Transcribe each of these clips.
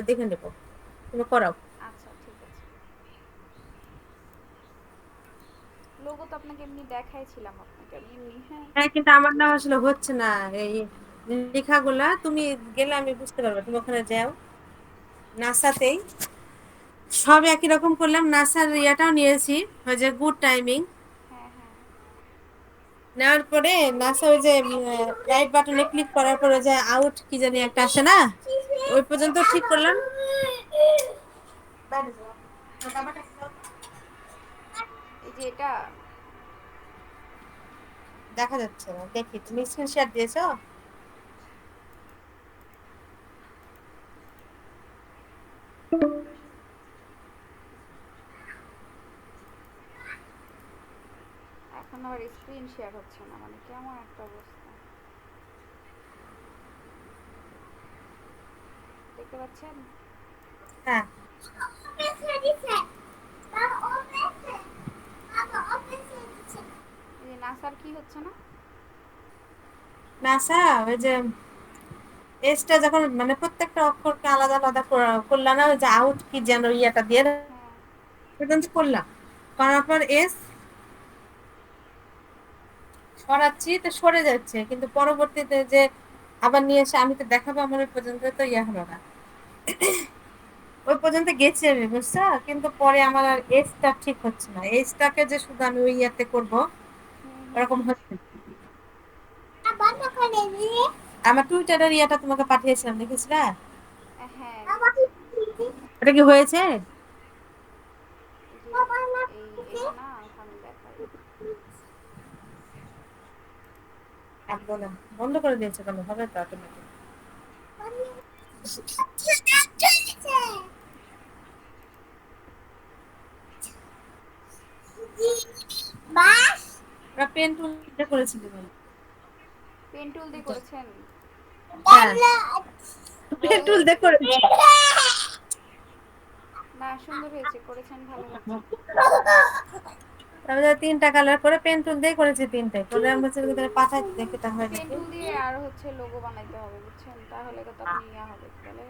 দেখে নেবো, তুমি করাও। আচ্ছা ঠিক আছে। লোগো তো আপনাকে এমনি দেখাইছিলাম, আপনাকে আমি এমনি, হ্যাঁ। হ্যাঁ, কিন্তু আমার না আসলে হচ্ছে না। এই লেখাগুলা তুমি গেলে আমি বুঝতে পারবো, তুমি ওখানে যাও নাসাতেই, সব একই রকম করলাম। নাসার ইয়াটাও নিয়েছি, ওই যে গুড টাইমিং। হ্যাঁ হ্যাঁ। নেওয়ার পরে নাসা ওই যে রাইট বাটনে ক্লিক করার পরে যে আউট কি জানি একটা আসে না, ওই পর্যন্ত ঠিক করলাম। এই যে এটা। দেখা যাচ্ছে না, দেখি তুমি স্ক্রিনশট দিয়েছো। এখন আবার স্ক্রিন শেয়ার হচ্ছে না, মানে কেমন একটা অবস্থা। দেখতে পাচ্ছেন? হ্যাঁ, এই যে নাসার কি হচ্ছে না। নাসা ওই যে এসটা যখন মানে প্রত্যেকটা অক্ষরকে আলাদা আলাদা করলাম না, ওই যে আউট কি যেন ইয়াটা দিয়ে হ্যাঁ। পর্যন্ত করলাম। করার পর এস সরাচ্ছি তো সরে যাচ্ছে, কিন্তু পরবর্তীতে যে আবার নিয়ে এসে আমি তো দেখাবো, আমার ওই পর্যন্ত তো ইয়া হলো না। ওই পর্যন্ত গেছি আমি, বুঝছো, কিন্তু পরে আমার আর এজটা ঠিক হচ্ছে না। এজটাকে যে শুধু আমি ওই ইয়াতে করবো, হুম হুম। ওরকম হচ্ছে না। আমার টুইটারের ইয়াটা তোমাকে পাঠিয়েছিলাম, দেখেছিলা? হ্যাঁ দেখেছিলাম। ওটা কি হয়েছে? এই যে এটা না, আমি দেখাই। বললাম বন্ধ করে দিয়েছে কেন, হবে তো অটোমেটিক। ওরা পেন টুল করেছিল বলে। পেন টুল দিয়ে করেছেন? হ্যাঁ, পেন টুল দিয়ে করেছে। না, সুন্দর হয়েছে, করেছেন, ভালো হয়েছে। তারপরে 3টা কালার করে পেন টুল দিয়ে করেছি, 3টে করে আমি হচ্ছে পাঠাই দেখি তা হয় পেন নাকি। টুল দিয়ে আর হচ্ছে লোগো বানাইতে হবে, বুঝছেন, তাহলে তো আপনি ইয়া হবে, কি বলে,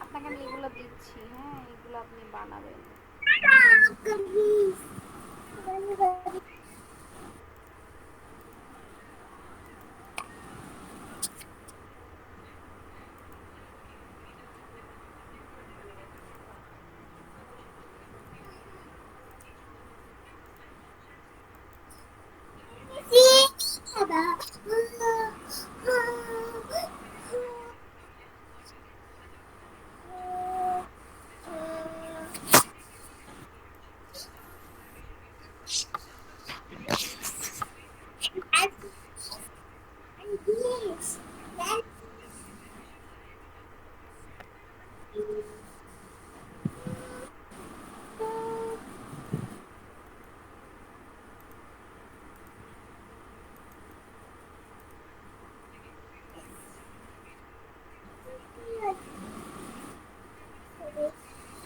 আপনাকে আমি এগুলো দিচ্ছি, হ্যাঁ, এগুলো আপনি বানাবেন।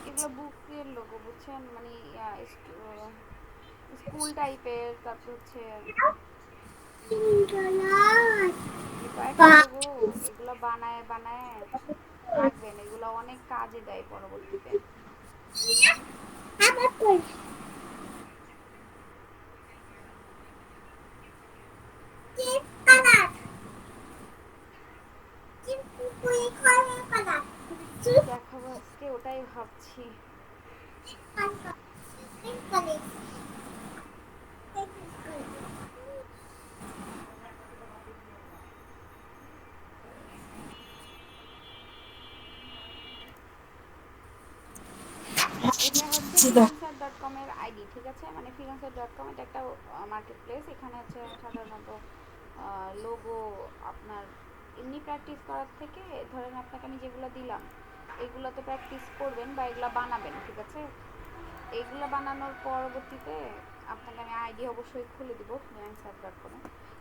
এগুলো বুকের লোগো, বুঝছেন, মানে স্কুল টাইপের, তারপর হচ্ছে এই কয়েকটা লোগো, এগুলো বানায় বানায় রাখবেন, এগুলো অনেক কাজে দেয় পরবর্তীতে। কি দেখাবো আজকে, ওটাই ভাবছি। এটা হচ্ছে freelancer.com এর আইডি, ঠিক আছে, মানে freelancer.com এটা একটা মার্কেট প্লেস, এখানে হচ্ছে সাধারণত লোগো আপনার এমনি প্র্যাকটিস করার থেকে, ধরেন আপনাকে আমি যেগুলো দিলাম এগুলোতে প্র্যাকটিস করবেন বা এগুলো বানাবেন, ঠিক আছে। এইগুলো বানানোর পরবর্তীতে আপনাকে আমি আইডি অবশ্যই খুলে দিব freelancer.com-এ।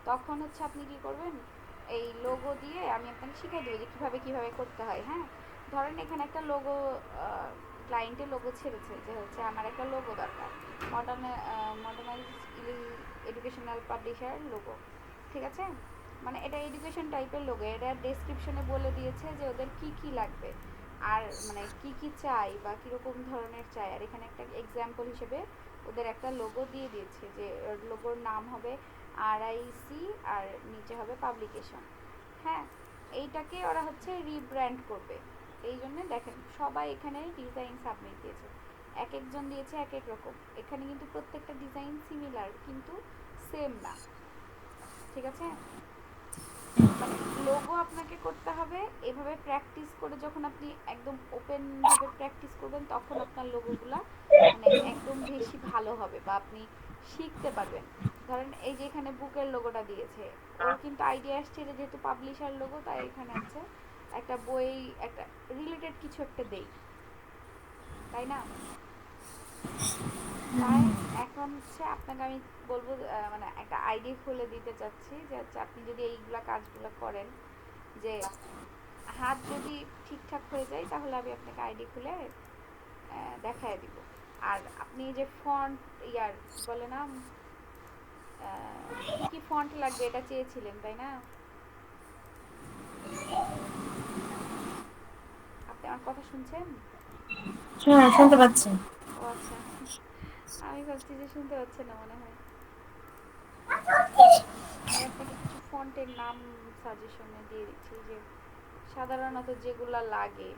তখন হচ্ছে আপনি কি করবেন, এই লোগো দিয়ে আমি আপনাকে শিখাই দেবো যে কীভাবে কীভাবে করতে হয়। হ্যাঁ, ধরেন এখানে একটা লোগো, ক্লায়েন্টের লোগো ছেড়েছে যে হচ্ছে আমার একটা লোগো দরকার, modern modernise educational publisher logo, ঠিক আছে? মানে এটা এডুকেশন টাইপের লোগো, এটা ডেসক্রিপশনে বলে দিয়েছে যে ওদের কি কি লাগবে আর মানে কি কি চাই বা কীরকম ধরনের চাই, আর এখানে একটা এক্সাম্পল হিসেবে ওদের একটা লোগো দিয়ে দিয়েছে যে লোগোর নাম হবে RIC আর নিচে হবে পাবলিকেশন। হ্যাঁ, এইটাকে ওরা হচ্ছে রিব্র্যান্ড করবে। এই জন্য দেখেন সবাই এখানে ডিজাইন সাবমিট দিয়েছে, এক একজন দিয়েছে এক এক রকম। এখানে কিন্তু প্রত্যেকটা ডিজাইন সিমিলার কিন্তু সেম না, ঠিক আছে? মানে লোগো আপনাকে করতে হবে এভাবে প্র্যাকটিস করে, যখন আপনি একদম ওপেনভাবে প্র্যাকটিস করবেন তখন আপনার লোগোগুলা মানে একদম বেশি ভালো হবে বা আপনি শিখতে পারবেন। ধরেন এই যে এখানে বুকের লোগোটা দিয়েছে, ওর কিন্তু আইডিয়া আসছে যে যেহেতু পাবলিশার লোগো তাই এখানে হচ্ছে একটা বই, একটা রিলেটেড কিছু একটা দেই, তাই না? তাই এখন হচ্ছে আপনাকে আমি বলবো মানে একটা আইডিয়া খুলে দিতে চাচ্ছি যে হচ্ছে আপনি যদি এইগুলা কাজগুলো করেন, যে হাত যদি ঠিকঠাক হয়ে যায় তাহলে আমি আপনাকে আইডি খুলে দেখায় দিব। আর আপনি যে ফন্ট ইয়ার কি বলে না, কি কি ফন্ট লাগবে এটা চেয়েছিলেন তাই না? আপনি আমার কথা শুনছেন? হ্যাঁ, শুনতে পাচ্ছি। ও আচ্ছা, আমি ভাবছি যে শুনতে পাচ্ছেন না মনে হয়। আমি আপনাকে কিছু ফন্টের নাম সাজেশনে দিয়ে দিচ্ছি যে সাধারণত যেগুলা লাগে।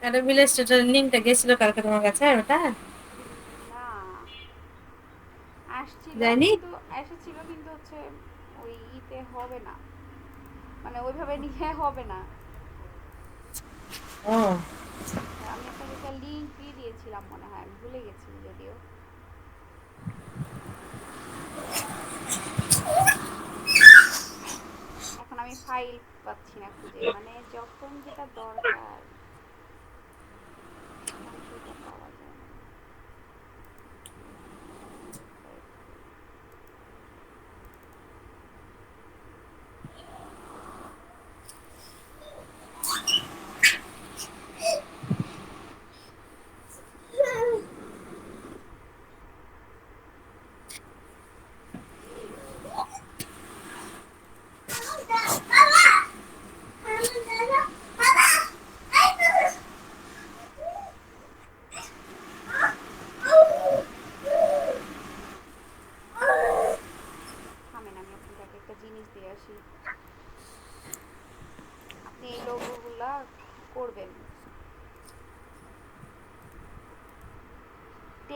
একটা ইলাস্ট্রেটর লিঙ্কটা গেছিল কালকে তোমার কাছে, ওটা না, আসছিল যায়নি। কিন্তু, এসেছিল কিন্তু হচ্ছে ওই ইতে হবে না, মানে ওইভাবে নিয়ে হবে না। ও, আমি আপনাকে একটা লিঙ্ক দিয়ে দিয়েছিলাম মনে হয়, আমি ভুলে গেছি যদিও। এখন আমি ফাইল পাচ্ছি না খুঁজে, মানে যখন যেটা দরকার তখন সেটা পাওয়া যায় না।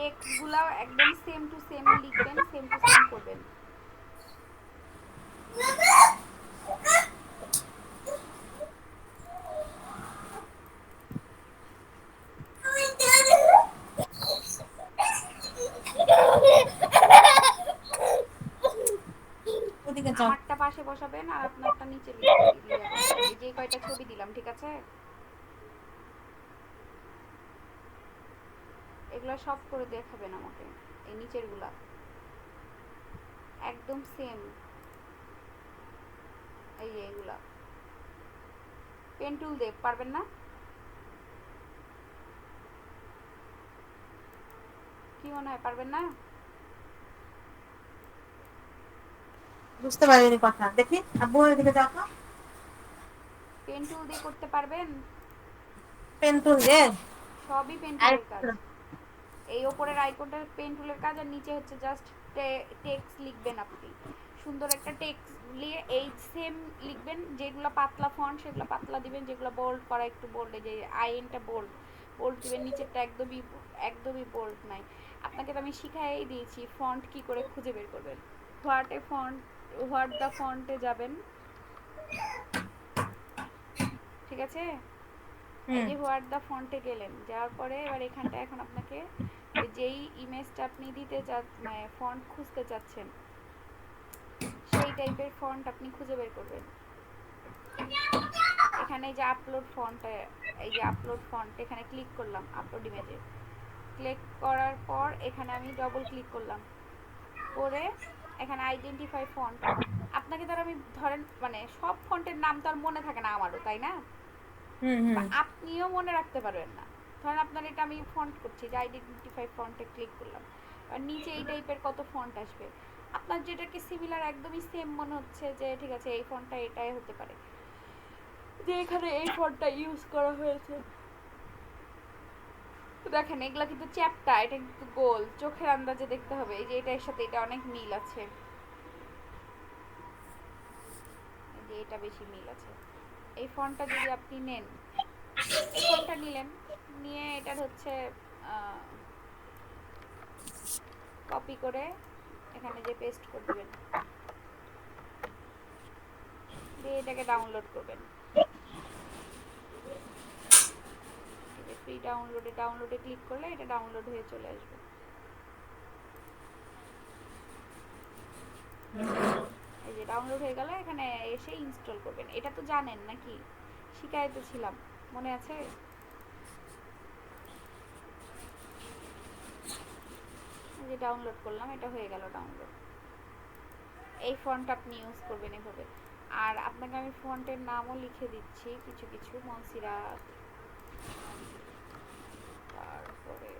টেক্সটগুলো একদম সেম টু সেম লিখবেন, সেম টু সেম করবেন। ওদিকে যাও। আমারটা পাশে বসাবেন আর আপনারটা নিচে লিয়া করবেন, এই যে কয়টা ছবি দিলাম, ঠিক আছে? এগুলো সব করে দেখাবেন আমাকে, এই নিচের গুলা একদম সেম, এই যে এগুলা। পেন টুল দিয়ে পারবেন না? কি মনে হয় পারবেন না? বুঝতে পারিনি কথা, দেখি আব্বু ওদিকে যাও তো। পেন টুল দিয়ে করতে পারবেন? পেন টুল দিয়ে? সবই পেন আর টুলের কাজ। এই ওপরের আইকনটা পেন টুলের কাজ, আর নিচে হচ্ছে জাস্ট টেক্সট লিখবেন আপনি। সুন্দর একটা টেক্সট নিয়ে এই সেম লিখবেন, যেগুলো পাতলা ফন্ট সেগুলো পাতলা দিবেন, যেগুলো বোল্ড করা একটু বোল্ড, এই যে আইএনটা বোল্ড বোল্ড দিবেন, নিচেরটা একদমই একদমই বোল্ড নাই। আপনাকে তো আমি শিখাই দিয়েছি ফন্ট কি করে খুঁজে বের করবেন। ফন্ট, হোয়াট দ্য ফন্টে যাবেন, ঠিক আছে? এই হুম যে হোয়াট দ্য ফন্টে গেলেন, যাওয়ার পরে এবার এখানটা এখন আপনাকে ওই যেই ইমেজটা আপনি দিতে মানে ফন্ট খুঁজতে চাচ্ছেন সেই টাইপের ফন্ট আপনি খুঁজে বের করবেন। এখানে এই যে আপলোড ফন্ট, এই যে আপলোড ফন্ট এখানে ক্লিক করলাম, আপলোড ইমেজে ক্লিক করার পর এখানে আমি ডবল ক্লিক করলাম, করে এখানে আইডেন্টিফাই ফন্ট। আপনাকে ধর আমি ধরেন মানে সব ফন্টের নাম তো আর মনে থাকে না আমারও, তাই না? হুম বা হুম আপনিও মনে রাখতে পারবেন না। ধরেন আপনার এটা আমি ফন্ট করছি, যে আইডেন্টিফাই ফন্টে ক্লিক করলাম, আর নিচে এই টাইপের কত ফন্ট আসবে, আপনার যেটাকে সিমিলার একদমই সেম মনে হচ্ছে যে ঠিক আছে এই ফন্টটা এটাই হতে পারে, যে এখানে এই ফন্টটা ইউজ করা হয়েছে। তো দেখেন এগুলা কিন্তু চ্যাপ্টা, এটা কিন্তু গোল, চোখের আন্দাজে দেখতে হবে, এই যে এটার সাথে এটা অনেক মিল আছে, এই যে এটা বেশি মিল আছে। এই ফন্টটা যদি আপনি নেন, এই ফন্টটা নিলেন, নিয়ে এটার হচ্ছে কপি করে এখানে যে পেস্ট করে দিবেন, দিয়ে এটাকে ডাউনলোড করবেন। এই যে ফ্রি ডাউনলোডে ক্লিক করলে এটা ডাউনলোড হয়ে চলে আসবে। এই যে ডাউনলোড হয়ে গেল, এখানে এসে ইনস্টল করবেন। এটা তো জানেন নাকি, শিখাইতে ছিলাম, মনে আছে? এই যে ডাউনলোড করলাম, এটা হয়ে গেল ডাউনলোড। এই ফন্ট আপনি ইউজ করবেন এভাবে। আর আপনাকে আমি ফন্টের নামও লিখে দিচ্ছি কিছু কিছু, মনসিরাত, তারপরে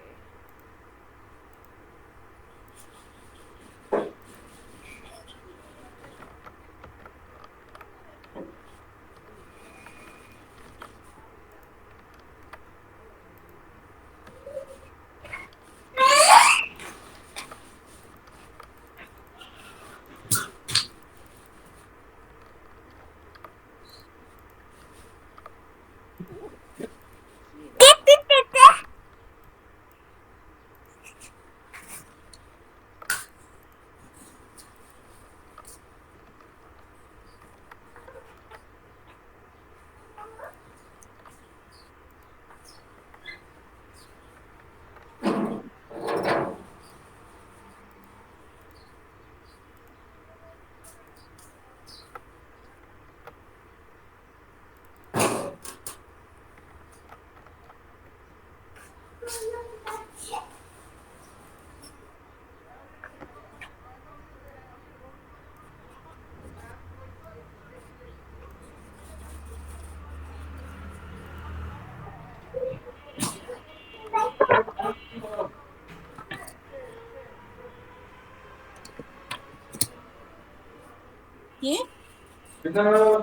কি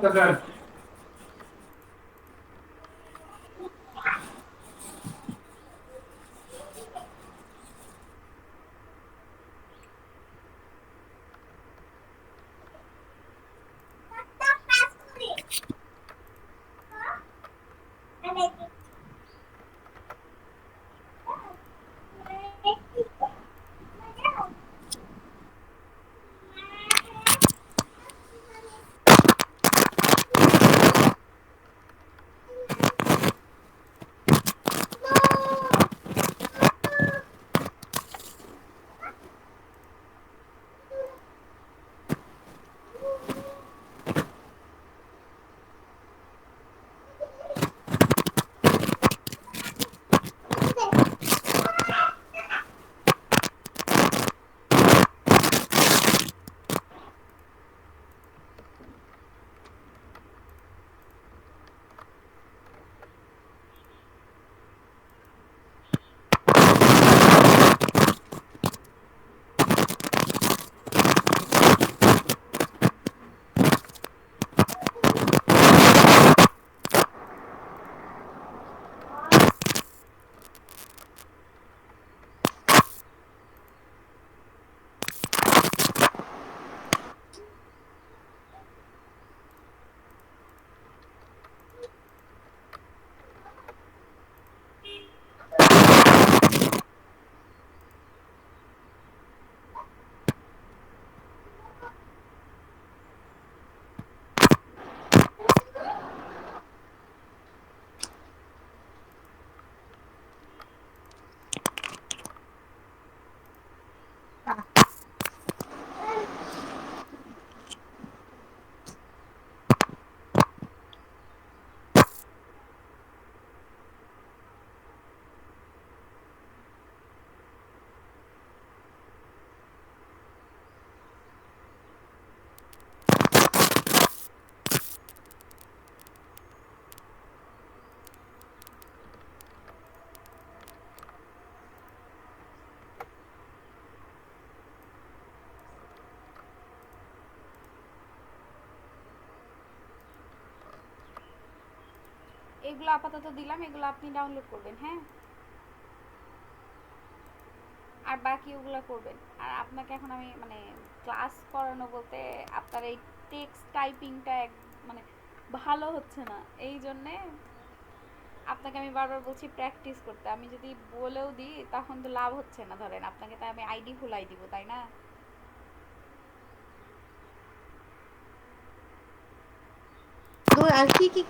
ব্যাপার, কি? ওইগুলো আপাতত দিলাম, এগুলো আপনি ডাউনলোড করবেন, হ্যাঁ, আর বাকি ওগুলো করবেন। আর আপনাকে এখন আমি মানে ক্লাস করানো বলতে আপনার এই টেক্সট টাইপিংটা মানে ভালো হচ্ছে না, এই জন্যে আপনাকে আমি বারবার বলছি প্র্যাকটিস করতে। আমি যদি বলেও দিই তখন তো লাভ হচ্ছে না, ধরেন আপনাকে তো আমি আইডি খোলাই দিব, তাই না? আর কি কি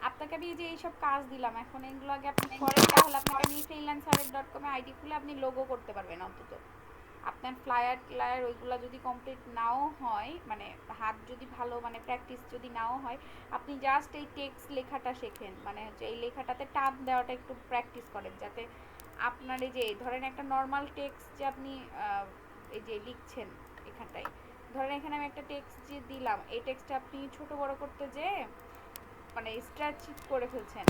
আপনাকে আমি যে এইসব কাজ দিলাম, এখন এগুলো আগে আপনি করেন, তাহলে আপনাকে আমি freelancer.com-এ আইডি খুলে আপনি লোগো করতে পারবেন অন্তত। আপনার ফ্লায়ার ট্লায়ার ওইগুলো যদি কমপ্লিট নাও হয়, মানে হাত যদি ভালো মানে প্র্যাকটিস যদি নাও হয়, আপনি জাস্ট এই টেক্সট লেখাটা শেখেন, মানে হচ্ছে এই লেখাটাতে টান দেওয়াটা একটু প্র্যাকটিস করেন, যাতে আপনার এই যে ধরেন একটা নর্মাল টেক্সট যে আপনি এই যে লিখছেন এখানটায়, ধরেন এখানে আমি একটা টেক্সট যে দিলাম, এই টেক্সটটা আপনি ছোট বড় করতে যেয়ে মানে স্ট্রেচ করে ফেলছেন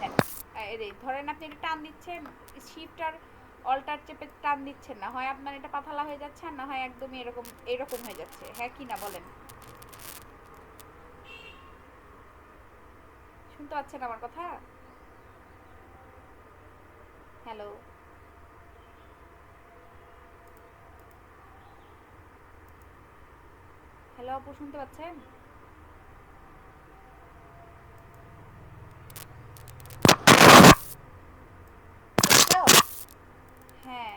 একদম। এই ধরেন আপনি এটা টান দিচ্ছেন, শিফট আর অল্টার চেপে টান দিচ্ছেন না, হয় আপনার এটা পাতলা হয়ে যাচ্ছে, আর না হয় একদমই এরকম এরকম হয়ে যাচ্ছে, হ্যাঁ কি না বলেন? শুনতে পাচ্ছেন আমার কথা? হ্যালো? হ্যালো আপু, শুনতে পাচ্ছেন? হ্যাঁ,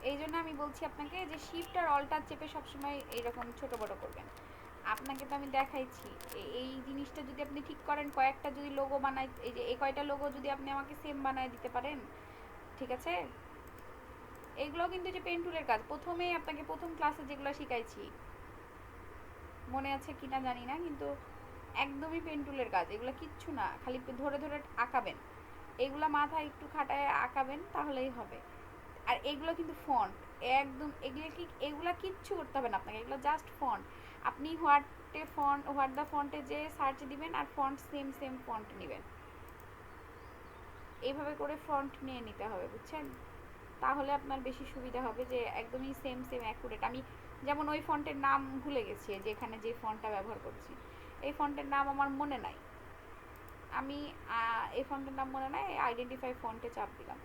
এই জন্য আমি বলছি আপনাকে যে শিফট আর অল্টার চেপে সবসময় এইরকম ছোট বড় করবেন। আপনাকে তো আমি দেখাইছি, এই জিনিসটা যদি আপনি ঠিক করেন, কয়েকটা যদি লোগো বানাই, এই যে এই কয়টা লোগো যদি আপনি আমাকে সেম বানায় দিতে পারেন, ঠিক আছে? এগুলো কিন্তু যে পেন টুলের কাজ, প্রথমেই আপনাকে প্রথম ক্লাসে যেগুলো শিখাইছি, মনে আছে কিনা জানি না, কিন্তু একদমই পেন টুলের কাজ, এগুলো কিচ্ছু না, খালি ধরে ধরে আঁকাবেন, এগুলা মাথায় একটু খাটায় আঁকাবেন তাহলেই হবে। আর এগুলো কিন্তু ফন্ট, একদম এগুলা কিচ্ছু করতে হবে না আপনাকে, এগুলো জাস্ট ফন্ট। আপনি হোয়াট দ্য ফন্টে যে সার্চ দিবেন আর ফন্ট সেম সেম ফন্ট নেবেন, এইভাবে করে ফন্ট নিয়ে নিতে হবে, বুঝছেন? তাহলে আপনার বেশি সুবিধা হবে, যে একদমই সেম সেম অ্যাকুরেট। আমি যেমন ওই ফন্টের নাম ভুলে গেছি, যে এখানে যে ফন্টটা ব্যবহার করছি, এই ফন্টের নাম আমার মনে নাই, আমি এই ফন্টের নাম মনে নাই, আইডেন্টিফাই ফন্টে চাপ দিলাম,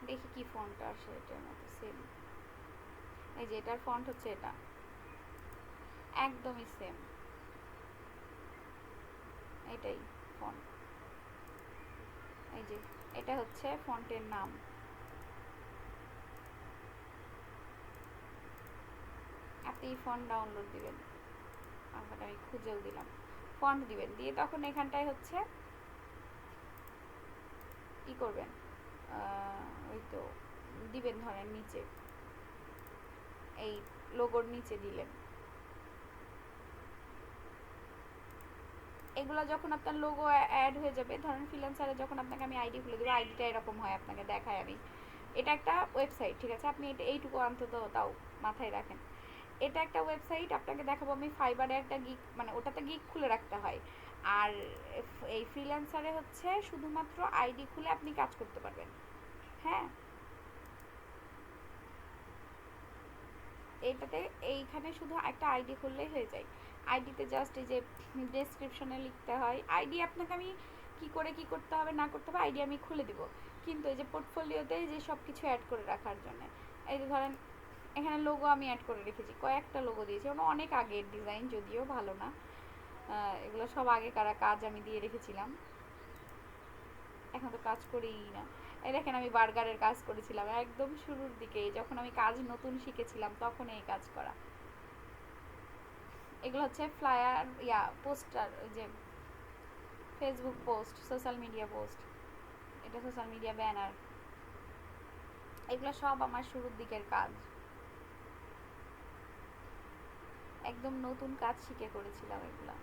দেখি কি ফন্ট আসে এটার মতো সেম। এই যে এটার ফন্ট হচ্ছে এটা, একদমই সেম, এটাই ফন্ট। এই যে এটা হচ্ছে ফন্টের নাম, আপনি ফন্ট ডাউনলোড দিবেন, আপনাকে আমি খুঁজেও দিলাম, ফন্ট দিবেন, দিয়ে তখন এখানটায় হচ্ছে কি করবেন, ওই তো দিবেন, ধরেন নিচে এই লোগোর নিচে দিলেন, এগুলো যখন আপনার লোগো অ্যাড হয়ে যাবে, ধরেন ফ্রিল্যান্সারে যখন আপনাকে আমি আইডি খুলে দেবো, আইডিটা এরকম হয়, আপনাকে দেখায় আমি, এটা একটা ওয়েবসাইট, ঠিক আছে? আপনি এটা এইটুকু অন্তত তাও মাথায় রাখেন, এটা একটা ওয়েবসাইট, আপনাকে দেখাবো আমি ফাইবারে একটা গিগ, মানে ওটাতে গিগ খুলে রাখতে হয়, আর এই ফ্রিল্যান্সারে হচ্ছে শুধুমাত্র আইডি খুলে আপনি কাজ করতে পারবেন, হ্যাঁ? এইটাতে এইখানে শুধু একটা আইডি খুললেই হয়ে যায়, আইডিতে জাস্ট এই যে ডেসক্রিপশনে লিখতে হয় আইডি, আপনাকে আমি কি করে কি করতে হবে না করতে হবে আইডি আমি খুলে দিব, কিন্তু এই যে পোর্টফোলিওতে যে সব কিছু অ্যাড করে রাখার জন্য, এই যে ধরেন এখানে লোগো আমি অ্যাড করে রেখেছি, কয়েকটা লোগো দিয়েছি, ওটা অনেক আগের ডিজাইন, যদিও ভালো না, এগুলো সব আগেকার কাজ আমি দিয়ে রেখেছিলাম, এখন তো কাজ করিই না। এই দেখেন আমি বার্গারের কাজ করেছিলাম একদম শুরুর দিকে, যখন আমি কাজ নতুন শিখেছিলাম তখন এই কাজ করা। এগুলো হচ্ছে ফ্লায়ার, পোস্টার, ওই যে Facebook post, social media post, এটা সোশ্যাল মিডিয়া ব্যানার, এগুলো সব আমার শুরুর দিকের কাজ, একদম নতুন কাজ শিখে করেছিলাম এগুলা।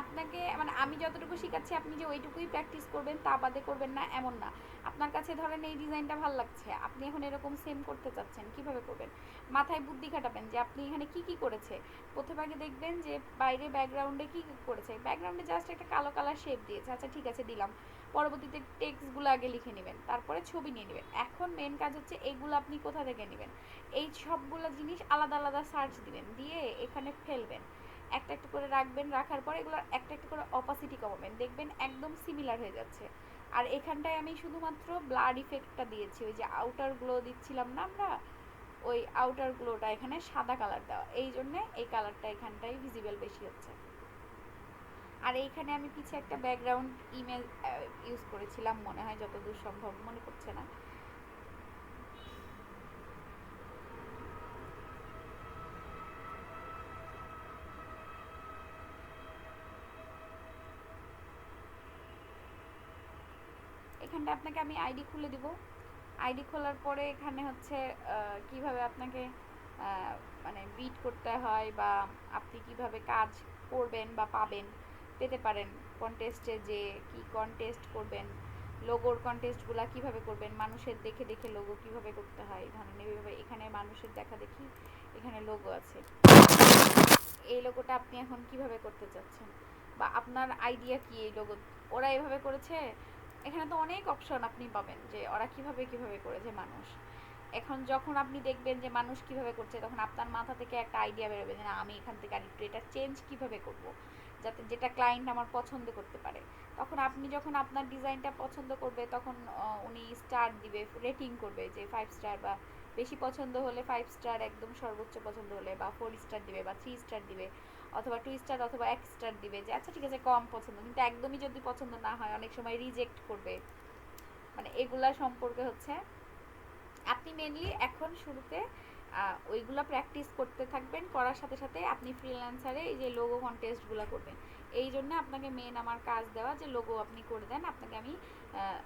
আপনাকে মানে আমি যতটুকু শিখাচ্ছি আপনি যে ওইটুকুই প্র্যাকটিস করবেন তা বাদে করবেন না এমন না। আপনার কাছে ধরেন এই ডিজাইনটা ভালো লাগছে, আপনি এখন এরকম সেম করতে চাচ্ছেন, কিভাবে করবেন? মাথায় বুদ্ধি খাটাবেন যে আপনি এখানে কি কি করেছে। প্রথমে আগে দেখবেন যে বাইরে ব্যাকগ্রাউন্ডে কি কি করেছে। ব্যাকগ্রাউন্ডে জাস্ট একটা কালো কালার শেপ দিয়েছে, আচ্ছা ঠিক আছে দিলাম। পরবর্তীতে টেক্সটগুলো আগে লিখে নেবেন, তারপরে ছবি নিয়ে নেবেন। এখন মেন কাজ হচ্ছে এইগুলো আপনি কোথা থেকে নেবেন। এই সবগুলো জিনিস আলাদা আলাদা সার্চ দিবেন, দিয়ে এখানে ফেলবেন, একটা একটা করে রাখবেন। রাখার পর এগুলো একটা একটা করে অপাসিটি কমাবেন, দেখবেন একদম সিমিলার হয়ে যাচ্ছে। আর এখানটায় আমি শুধুমাত্র ব্লাড ইফেক্টটা দিয়েছি, ওই যে আউটার গ্লো দিচ্ছিলাম না আমরা, ওই আউটার গ্লোটা এখানে সাদা কালার দেওয়া, এই জন্যে এই কালারটা এখানটায় ভিজিবল বেশি হচ্ছে। আর এইখানে আমি পিছে একটা ব্যাকগ্রাউন্ড ইমেজ ইউজ করেছিলাম মনে হয়, যতদূর সম্ভব, মনে পড়ছে না। এখানটা আপনাকে আমি আইডি খুলে দিব। আইডি খোলার পরে এখানে হচ্ছে কিভাবে আপনাকে মানে বিট করতে হয়, বা আপনি কিভাবে কাজ করবেন বা পাবেন, পেতে পারেন কন্টেস্টে, যে কি কন্টেস্ট করবেন, লোগোর কন্টেস্টগুলো কিভাবে করবেন, মানুষের দেখে দেখে লোগো কিভাবে করতে হয়, ধরেন এইভাবে এখানে মানুষের দেখা দেখি এখানে লোগো আছে, এই লোগোটা আপনি এখন কিভাবে করতে চাচ্ছেন, বা আপনার আইডিয়া কি এই লোগো, ওরা এভাবে করেছে। এখানে তো অনেক অপশন আপনি পাবেন যে ওরা কিভাবে কিভাবে করেছে মানুষ। এখন যখন আপনি দেখবেন যে মানুষ কিভাবে করছে, তখন আপনার মাথা থেকে একটা আইডিয়া বেরোবে যে না আমি এখান থেকে আরেকটু এটা চেঞ্জ কিভাবে করব, যাতে যেটা ক্লায়েন্ট আমার পছন্দ করতে পারে। তখন আপনি যখন আপনার ডিজাইনটা পছন্দ করবে, তখন উনি স্টার দিবে, রেটিং করবে যে 5 স্টার, বা বেশি পছন্দ হলে 5 স্টার, একদম সর্বোচ্চ পছন্দ হলে বা 4 স্টার দিবে বা 3 স্টার দিবে, অথবা 2 স্টার অথবা 1 স্টার দিবে, যে আচ্ছা ঠিক আছে কম পছন্দ, কিন্তু একদমই যদি পছন্দ না হয় অনেক সময় রিজেক্ট করবে। মানে এগুলা সম্পর্কে হচ্ছে আপনি মেনলি এখন শুরুতে ওইগুলো প্র্যাকটিস করতে থাকবেন, করার সাথে সাথে আপনি ফ্রিল্যান্সারে এই যে লোগো কন্টেস্টগুলো করবেন। এই জন্য আপনাকে মেন আমার কাজ দেওয়া যে লোগো আপনি করে দেন। আপনাকে আমি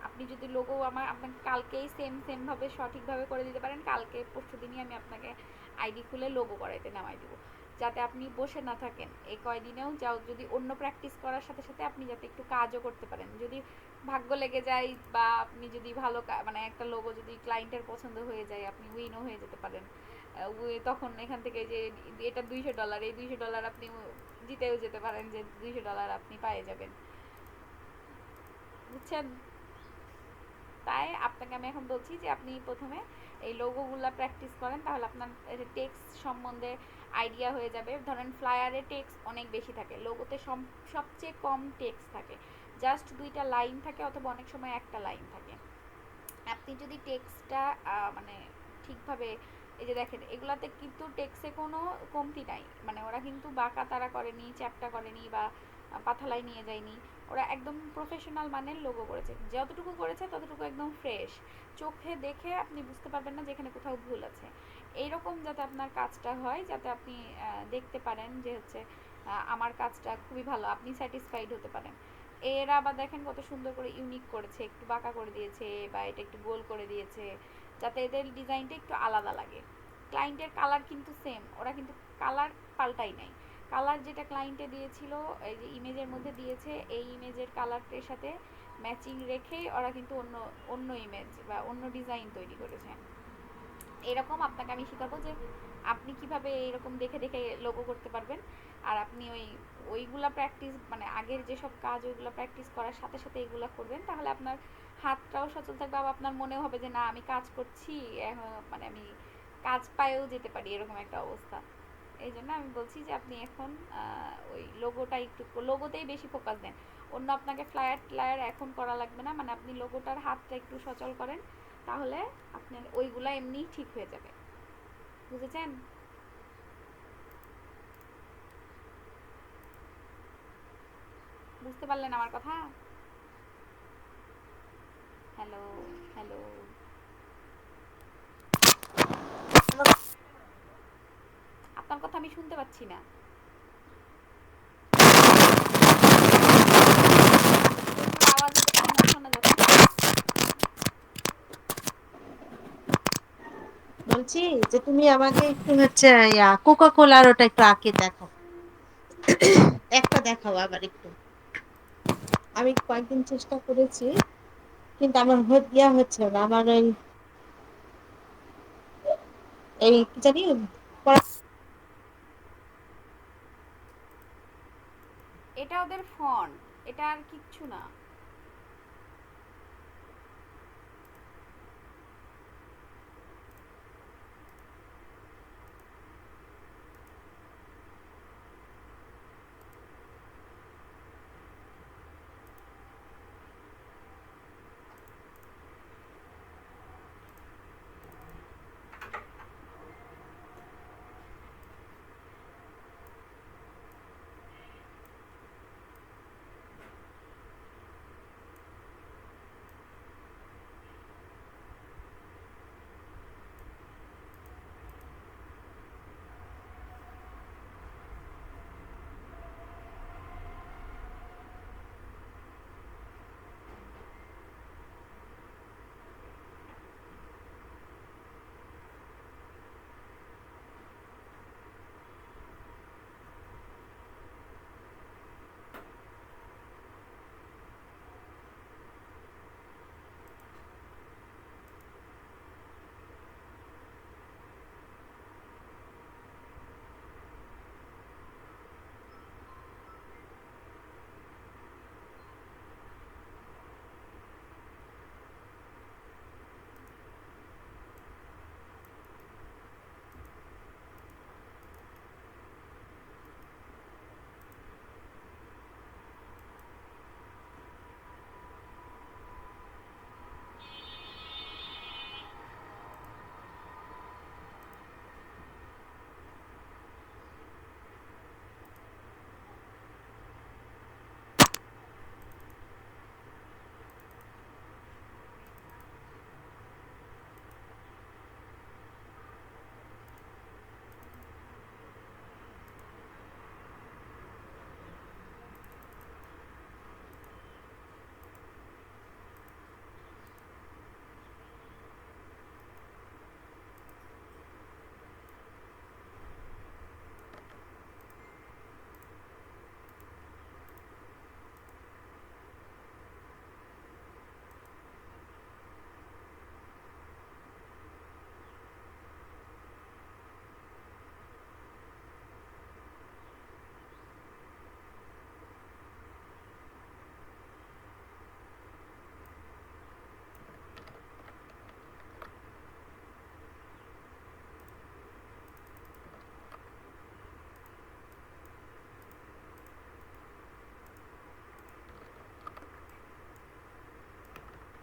আপনি যদি লোগো আপনাকে কালকেই সেমভাবে সঠিকভাবে করে দিতে পারেন, কালকে পরশু দিনই আমি আপনাকে আইডি খুলে লোগো করাইতে নামাই দিব, যাতে আপনি বসে না থাকেন এই কয়দিনেও। যাও যদি অন্য প্র্যাকটিস করার সাথে সাথে আপনি যাতে একটু কাজও করতে পারেন, যদি ভাগ্য লেগে যায় বা আপনি যদি ভালো মানে একটা লোগো যদি ক্লায়েন্টের পছন্দ হয়ে যায়, আপনি উইনও হয়ে যেতে পারেন। তখন এখান থেকে যে এটা $200, এই $200 আপনি জিতেও যেতে পারেন, যে $200 আপনি পেয়ে যাবেন, বুঝছেন? তাই আপনাকে আমি এখন বলছি যে আপনি প্রথমে এই লোগোগুলো প্র্যাকটিস করেন, তাহলে আপনার টেক্সট সম্বন্ধে আইডিয়া হয়ে যাবে। ধরেন ফ্লায়ারে টেক্সট অনেক বেশি থাকে, লোগোতে সবচেয়ে কম টেক্সট থাকে, জাস্ট 2টা লাইন থাকে, অথবা অনেক সময় একটা লাইন থাকে। আপনি যদি টেক্সটটা মানে ঠিকভাবে, এই যে দেখেন এগুলাতে কিন্তু টেক্সে কোনো কমতি নাই, মানে ওরা কিন্তু বাঁকা তারা করেনি, চ্যাপটা করেনি, বা পাথালাই নিয়ে যায়নি। ওরা একদম প্রফেশনাল মানের লোগো করেছে, যতটুকু করেছে ততটুকু একদম ফ্রেশ, চোখে দেখে আপনি বুঝতে পারবেন না যেখানে কোথাও ভুল আছে। এইরকম যাতে আপনার কাজটা হয়, যাতে আপনি দেখতে পারেন যে হচ্ছে আমার কাজটা খুবই ভালো, আপনি স্যাটিসফাইড হতে পারেন। এরা আবার দেখেন কত সুন্দর করে ইউনিক করেছে, একটু বাঁকা করে দিয়েছে বা এটা একটু গোল করে দিয়েছে, যাতে এদের ডিজাইনটা একটু আলাদা লাগে। ক্লায়েন্টের কালার কিন্তু সেম, ওরা কিন্তু কালার পাল্টাই নাই। কালার যেটা ক্লায়েন্টে দিয়েছিল, এই যে ইমেজের মধ্যে দিয়েছে, এই ইমেজের কালারটার সাথে ম্যাচিং রেখে ওরা কিন্তু অন্য অন্য ইমেজ বা অন্য ডিজাইন তৈরি করেছে। এরকম আপনাকে আমি শেখাবো যে আপনি কিভাবে এরকম দেখে দেখে লোগো করতে পারবেন। আর আপনি ওইগুলা প্র্যাকটিস, মানে আগের যেসব কাজ ওইগুলো প্র্যাকটিস করার সাথে সাথে এগুলো করবেন, তাহলে আপনার হাতটাও সচল থাকবে, আর আপনার মনেও হবে যে না আমি কাজ করছি, মানে আমি কাজ পায়েও যেতে পারি, এরকম একটা অবস্থা। এই জন্য আমি বলছি যে আপনি এখন ওই লোগোটা একটু, লোগোতেই বেশি ফোকাস দেন। অন্য আপনাকে ফ্লায়ার এখন করা লাগবে না, মানে আপনি লোগোটার হাতটা একটু সচল করেন, তাহলে আপনার ওইগুলা এমনিই ঠিক হয়ে যাবে। বুঝেছেন? বুঝতে পারলেন আমার কথা? Hello, hello. আপনার কথা আমি শুনতে পাচ্ছি না। প্রচুর আওয়াজ হচ্ছে, শোনা যাচ্ছে না। বলছি যে তুমি আমাকে একটু হচ্ছে কোকা কোলার ওটা একটু আঁকে দেখো। একটা দেখাও আবার একটু। আমি কয়েকদিন চেষ্টা করেছি, কিন্তু আমার হচ্ছে না। আমার এই কি জানি এটা ওদের ফন্ট, এটা আর কিচ্ছু না।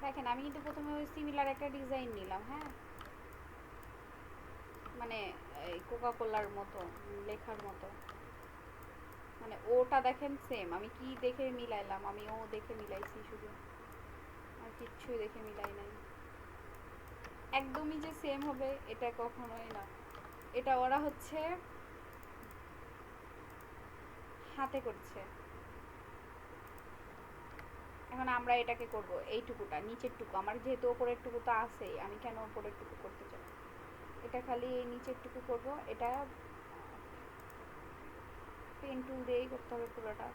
দেখেন আমি কিন্তু প্রথমে ওই সিমিলার একটা ডিজাইন নিলাম, হ্যাঁ, মানে এই কোকা কোলার মতো লেখার মতো, মানে ওটা দেখেন সেম, আমি কি দেখে মিলাইলাম, আমি ও দেখে মিলাইছি শুধু, আর কিচ্ছুই দেখে মিলাই নাই। একদমই যে সেম হবে এটা কখনোই না। এটা ওরা হচ্ছে হাতে করছে। এখন আমরা এটাকে করব এইটুকুটা নিচের টুকু, আমার যেহেতু ওপরের টুকু তো আছেই, আমি কেন ওপরের টুকু করতে চাই, এটা খালি এই নিচের টুকু করব। এটা পেন টুল দিয়েই করতে হবে পুরোটা,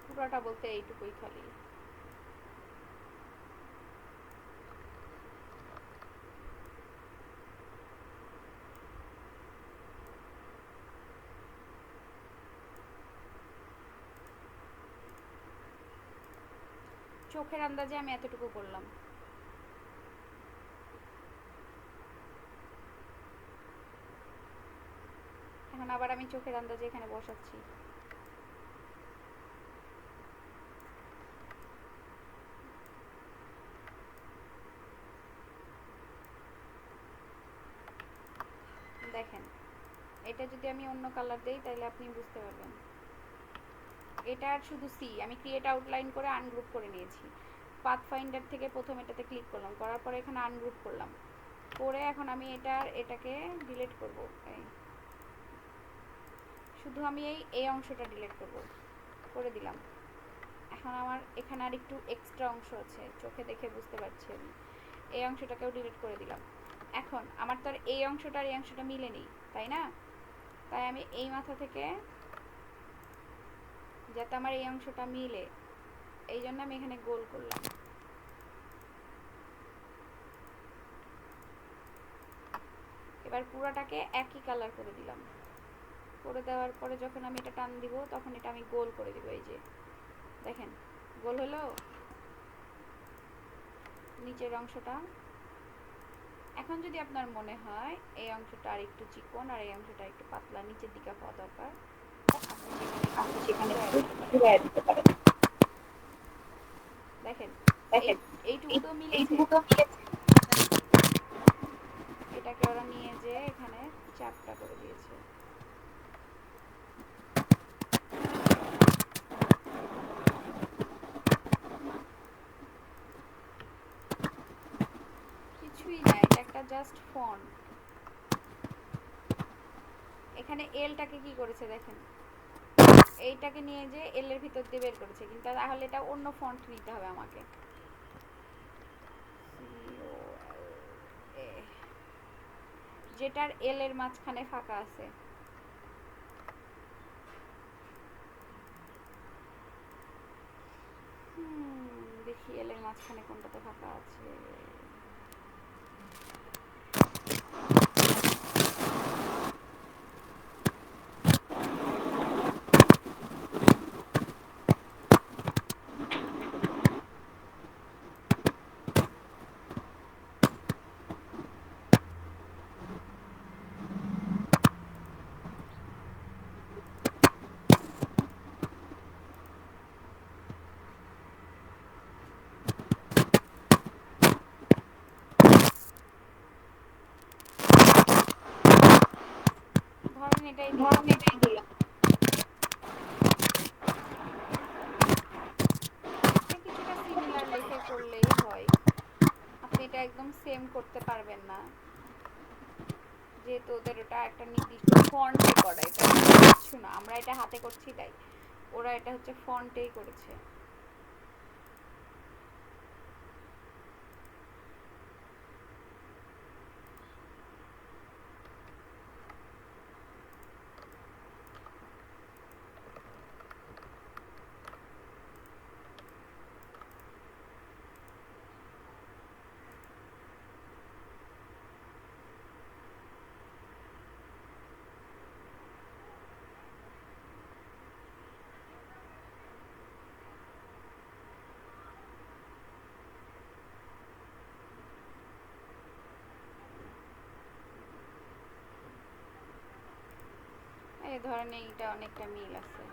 পুরোটা বলতে এইটুকুই খালি। চোখের আন্দাজে আমি এতটুকু করলাম। এখন আবার আমি চোখের আন্দাজে এখানে বসাচ্ছি। দেখেন এটা যদি আমি অন্য কালার দেই তাহলে আপনি বুঝতে পারবেন। এটা আর শুধু সি, আমি ক্রিয়েট আউটলাইন করে আনগ্রুপ করে নিয়েছি। পাথ ফাইন্ডার থেকে প্রথম এটাতে ক্লিক করলাম, করার পরে এখানে আনগ্রুপ করলাম, করে এখন আমি এটাকে ডিলিট করব। এই শুধু আমি এই অংশটা ডিলিট করব, করে দিলাম। এখন আমার এখানে আর একটু এক্সট্রা অংশ আছে, চোখে দেখে বুঝতে পারছি আমি, এই অংশটাকেও ডিলিট করে দিলাম। এখন আমার তো আর এই অংশটা আর এই অংশটা মিলেনি, তাই না? তাই আমি এই মাথা থেকে যাতে আমার এই অংশটা মিলে, এই জন্য আমি এখানে গোল করলাম। এবার পুরাটাকে একই কালার করে দিলাম। করে দেওয়ার পরে যখন আমি এটা টান দিব তখন এটা আমি গোল করে দিব। এই যে দেখেন গোল হলো নিচের অংশটা। এখন যদি আপনার মনে হয় এই অংশটা আর একটু চিকন আর এই অংশটা একটু পাতলা নিচের দিকে হওয়া দরকার, আপনি সেখানে একটু ঘুরায় দিতে পারেন। দেখেন এই এইটুকু তো মিলেছে। এটাকে ওরা নিয়ে যে এখানে চাপটা করে দিয়েছে। কিছুই না, এটা একটা জাস্ট ফন্ট। এখানে এলটাকে কি করেছে দেখেন, এইটাকে নিয়ে যে এল এর ভিতর দিয়ে বের করেছে, কিন্তু তাহলে এটা অন্য ফন্ট নিতে হবে আমাকে। যেটার এল এর মাঝখানে ফাঁকা আছে। দেখি এল এর মাঝখানে কোনটাতে ফাঁকা আছে। ধরেন এটাই দিলাম। এটা কিছুটা সিমিলার লিখে করলেই হয়। আপনি এটা একদম সেম করতে পারবেন না, যেহেতু ওদের ওটা একটা নির্দিষ্ট ফন্টে করা, এটা কিছু না, আমরা এটা হাতে করছি তাই। ওরা এটা হচ্ছে ফন্টেই করেছে। এই ধরেন এইটা অনেকটা মিল আছে।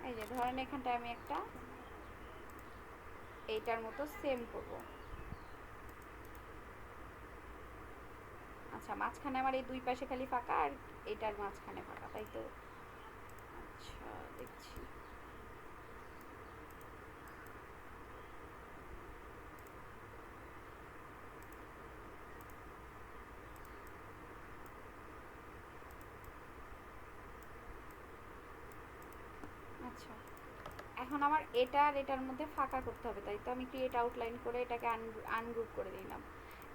এই যে ধরেন এখানটায় আমি একটা এইটার মতো সেম করব। আচ্ছা, মাঝখানে আমার এই দুই পাশে খালি ফাঁকা আর এটার মাঝখানে ফাঁকা, তাই তো? আচ্ছা, দেখছি। আচ্ছা, এখন আমার এটা আর এটার মধ্যে ফাঁকা করতে হবে, তাই তো? আমি ক্রিয়েট আউটলাইন করে এটাকে আনগ্রুপ করে দিলাম।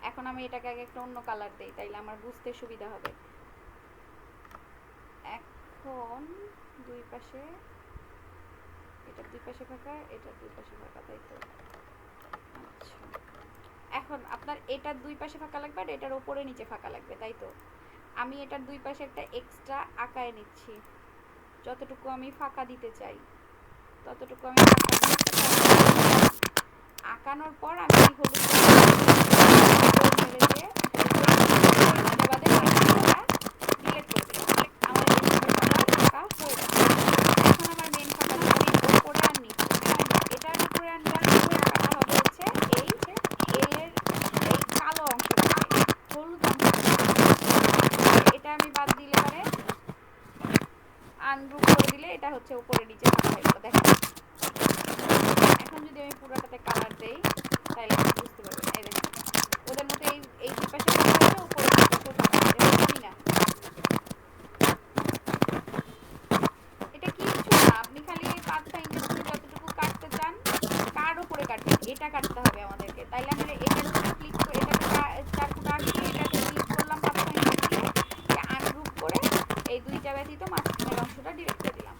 এখন আমি এটাকে আগে একটা অন্য কালার দেই, তাইলে আমার বুঝতে সুবিধা হবে। এখন দুই পাশে, এটার দুই পাশে ফাঁকা, এটার দুই পাশে ফাঁকা, তাই তো? আচ্ছা, এখন আপনার এটার দুই পাশে ফাঁকা লাগবে আর এটার ওপরে নিচে ফাঁকা লাগবে, তাই তো? আমি এটার দুই পাশে একটা এক্সট্রা আঁকায় নিচ্ছি। যতটুকু আমি ফাঁকা দিতে চাই ততটুকু আমি ফাঁকা দিয়ে আঁকানোর পর আমি হলুদ মেরে দিয়ে বাদে ডিলেট করে দিলাম। আমার ফাঁকা হয়ে গেছে। এখন আমার মেন ফাঁকা উপরে আর নিচে, এটার উপরে আর নিচে ফাঁকাটা হবে হচ্ছে এই এল এর এই কালো অংশটা, হলুদ অংশটা। এটা আমি বাদ দিলে পারে আনগ্রুপ করে দিলে এটা হচ্ছে উপরে নিচে ফাঁকা হয়ে গেল। দেখেন এখন যদি যদি আমি পুরোটাতে কালার দেই তাহলে আপনি বুঝতে পারবেন। এই দেখেন ওদের মধ্যে এই দুই পাশে কাটা হয়েছে, উপরের দুই পাশেও কাটা হয়েছে, এরকমই না। এটা কিচ্ছু না, আপনি খালি এই পাথফাইন্ডার দিয়ে যতটুকু কাটতে চান, কার উপরে কাটবেন এটা কাটতে হবে আমাদেরকে। তাইলে আমি এটার উপরে ক্লিক করে এটাকে চার কোণা আঁকিয়ে এটাতে ক্লিক করলাম পাথফাইন্ডার দিয়ে, আনগ্রুপ করে এই দুইটা ব্যতীত মাঝখানের অংশটা ডিরেক্ট করে দিলাম।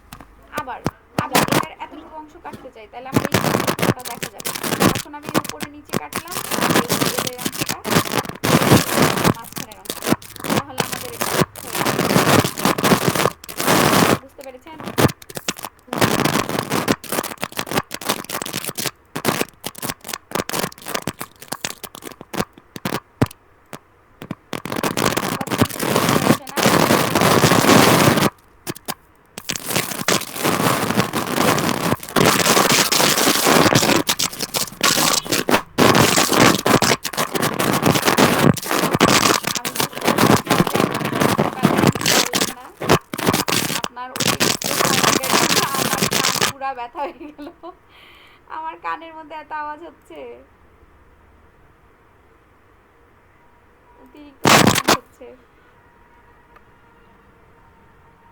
আবার আমি এটার এতটুকু অংশ কাটতে চাই, তাহলে আমার এই পুরোটা দেখা যাবে। এখন আমি উপরে নিচে কাটলাম এই এদের অংশটা, মাঝখানের অংশটা, তাহলে আমাদের এটা হয়ে যাবে। বুঝতে পেরেছেন? কতটুকু বুঝতে পারছেন আর? আমি বুঝতে পারতেছি যে আপনি বুঝতে পারলেন কি পারলেন না। আপনার অতিরিক্ত সাউন্ডের জন্য আমার কান পুরা ব্যথা হয়ে গেল। আমার কানের মধ্যে এত আওয়াজ হচ্ছে, অতিরিক্ত সাউন্ড হচ্ছে।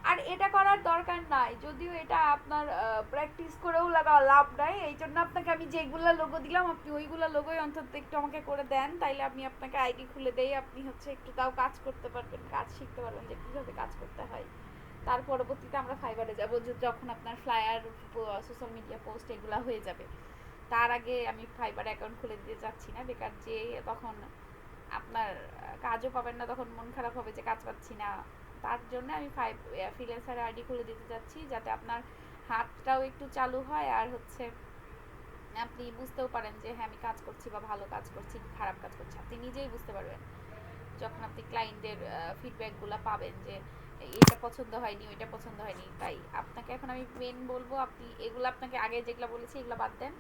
আর এটা করার দরকার নাই, যদিও এটা আপনার প্র্যাকটিস করেও লাগা লাভ নাই। এই জন্য আপনাকে আমি যেগুলা লোগো দিলাম আপনি ওইগুলা লোগোই অন্তত একটু আমাকে করে দেন, তাইলে আমি আপনাকে আইডি খুলে দেই, আপনি হচ্ছে একটু তাও কাজ করতে পারবেন, কাজ শিখতে পারবেন যে কীভাবে কাজ করতে হয়। তার পরবর্তীতে আমরা ফাইবারে যাব, যখন আপনার ফ্লায়ার, সোশ্যাল মিডিয়া পোস্ট এগুলা হয়ে যাবে। তার আগে আমি ফাইবার অ্যাকাউন্ট খুলে দিতে চাচ্ছি না, বেকার যে তখন আপনার কাজও পাবেন না, তখন মন খারাপ হবে যে কাজ পাচ্ছি না। তার জন্য আমি ফ্রিল্যান্সার আইডি খুলে দিতে চাচ্ছি, যাতে আপনার হাতটাও একটু চালু হয় আর হচ্ছে আপনি বুঝতেও পারেন যে হ্যাঁ আমি কাজ করছি বা ভালো কাজ করছি কি খারাপ কাজ করছি, আপনি নিজেই বুঝতে পারবেন যখন আপনি ক্লায়েন্টের ফিডব্যাকগুলো পাবেন যে এটা পছন্দ হয়নি ওইটা পছন্দ হয়নি। তাই আপনাকে এখন আমি মেন বলবো, আপনি এগুলো আপনাকে আগে যেগুলো বলেছি এগুলো বাদ দেন।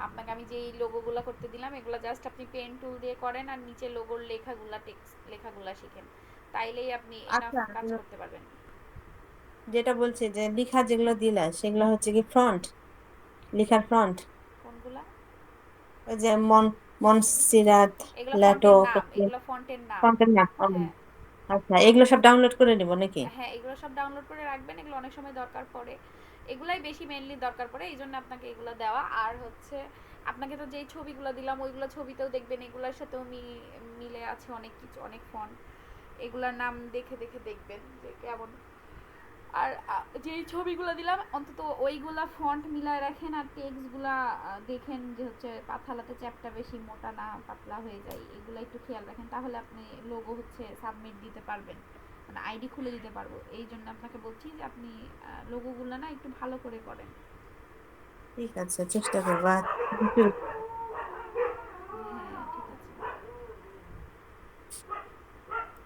আপনাকে আমি যেই লোগোগুলো করতে দিলাম এগুলো জাস্ট আপনি পেন টুল দিয়ে করেন আর নিচে লোগোর লেখাগুলা টেক্সট লেখাগুলা শিখেন, তাইলেই আপনি এনাফ আচ্ছা, কাজ করতে পারবেন। যেটা বলছি যে লিখা যেগুলো দিলা সেগুলো হচ্ছে কি ফ্রন্ট, লিখার ফ্রন্ট, কোনগুলা? ওই যে মনসিরাত এগুলো ল্যাটো, ফন্টের নাম, এগুলো ফন্টের নাম। ফন্টের নাম। হ্যাঁ, আচ্ছা, এগুলো সব ডাউনলোড করে নিব নাকি? হ্যাঁ এগুলো সব ডাউনলোড করে রাখবেন, এগুলো অনেক সময় দরকার পড়ে। এগুলাই বেশি মেনলি দরকার পড়ে, এই জন্য আপনাকে এগুলো দেওয়া। আর হচ্ছে আপনাকে তো যেই ছবিগুলো দিলাম ওইগুলো ছবিতেও দেখবেন এগুলোর সাথেও মিলে আছে অনেক কিছু, অনেক ফন্ট। এগুলার নাম দেখে দেখে দেখবেন যে কেমন। আর যেই ছবিগুলো দিলাম অন্তত ওইগুলা ফন্ট মিলায় রাখেন, আর টেক্সটগুলা দেখেন যে হচ্ছে পাথালাতে চ্যাপটা বেশি মোটা না পাতলা হয়ে যায়, এগুলো একটু খেয়াল রাখেন, তাহলে আপনি লোগো হচ্ছে সাবমিট দিতে পারবেন, মানে আইডি খুলে দিতে পারবো। এই জন্য আপনাকে বলছি যে আপনি লোগোগুলো না একটু ভালো করে করেন। ঠিক আছে, চেষ্টা করবো।